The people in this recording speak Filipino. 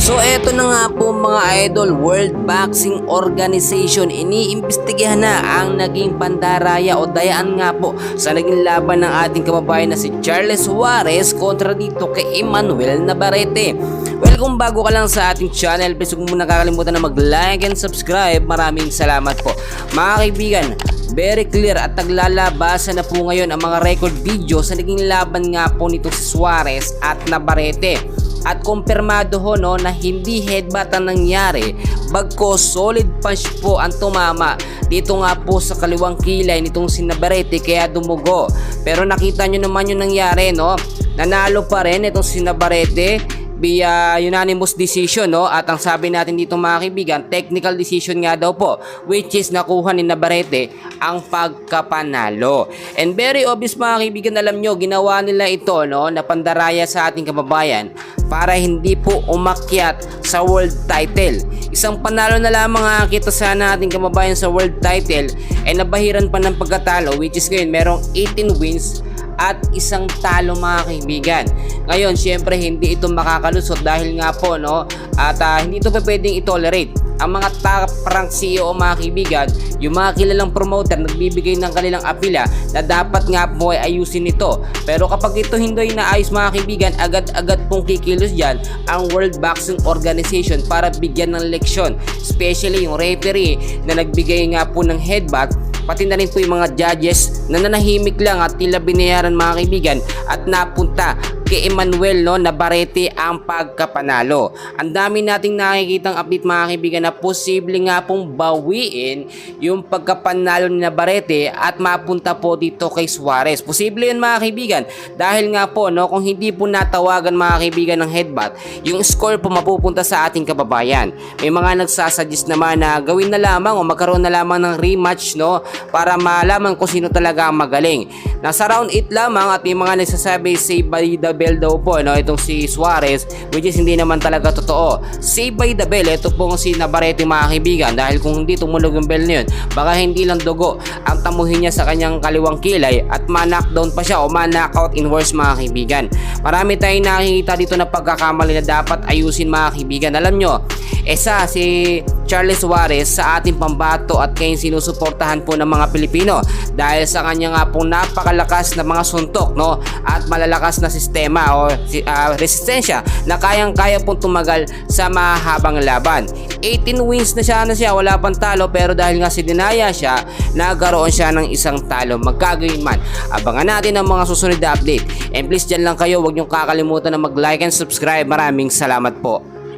So eto na nga po mga idol, World Boxing Organization iniimbestigahan na ang naging pandaraya o dayaan nga po sa naging laban ng ating kababayan na si Charles Suarez kontra dito kay Emmanuel Navarrete. Well, kung bago ka lang sa ating channel, please huwag mo nakakalimutan na mag-like and subscribe. Maraming salamat po. Mga kaibigan, very clear at naglalabasan na po ngayon ang mga record video sa naging laban nga po nito si Suarez at Navarrete. At kumpirmado ho no, na hindi headbutt ang nangyari, bagko solid punch po ang tumama dito nga po sa kaliwang kilay nitong si Navarrete kaya dumugo. Pero nakita nyo naman yung nangyari, no? Nanalo pa rin itong si Navarrete via unanimous decision, no? At ang sabi natin dito mga kaibigan, technical decision nga daw po, which is nakuha ni Navarrete ang pagkapanalo. And very obvious mga kaibigan, alam nyo, ginawa nila ito, no, na pandaraya sa ating kababayan para hindi po umakyat sa world title. Isang panalo na lamang kita sana ating kababayan sa world title ay nabahiran pa ng pagkatalo, which is ngayon merong 18 wins at isang talo mga kaibigan. Ngayon syempre hindi ito makakalusot dahil nga po no, at hindi ito pa pwedeng i-tolerate. Ang mga top rank CEO mga kaibigan, yung mga kilalang promoter nagbibigay ng kanilang apila na dapat nga po ay ayusin ito. Pero kapag ito hindi naayos mga kaibigan, agad-agad pong kikilos dyan ang World Boxing Organization para bigyan ng leksyon. Especially yung referee na nagbigay nga po ng headbutt, pati na rin po yung mga judges na nanahimik lang at tila binayaran mga kaibigan at napunta kay Emmanuel Navarrete ang pagkapanalo. Ang dami nating nakikitang update mga kaibigan na posible nga pong bawiin yung pagkapanalo ni Navarrete at mapunta po dito kay Suarez. Posible yun mga kaibigan dahil nga po no, kung hindi po natawagan mga kaibigan ng headbutt, yung score po mapupunta sa ating kababayan. May mga nagsasuggest naman na gawin na lamang o magkaroon na lamang ng rematch no, para malaman kung sino talaga ang magaling. Nasa round 8 lamang at may mga nagsasabi save by the bell daw po no, itong si Suarez, which is hindi naman talaga totoo. Save by the bell ito pong si Navarrete mga kaibigan, dahil kung hindi tumunog yung bell na yun, baka hindi lang dugo ang tamuhin niya sa kanyang kaliwang kilay at ma-knockdown pa siya o ma-knockout in worse mga kaibigan. Marami tayong nakikita dito na pagkakamali na dapat ayusin mga kaibigan. Alam nyo, si Charles Suarez sa ating pambato at kayong sinusuportahan po ng mga Pilipino dahil sa kanya nga pong napakalakas na mga suntok no, at malalakas na sistema o resistensya na kayang-kaya pong tumagal sa mahabang laban. 18 wins na siya, wala pang talo, pero dahil nga sininaya siya, nagkaroon siya ng isang talo. Magkagayon man, abangan natin ang mga susunod na update. And please dyan lang kayo, huwag niyong kakalimutan na mag-like and subscribe. Maraming salamat po.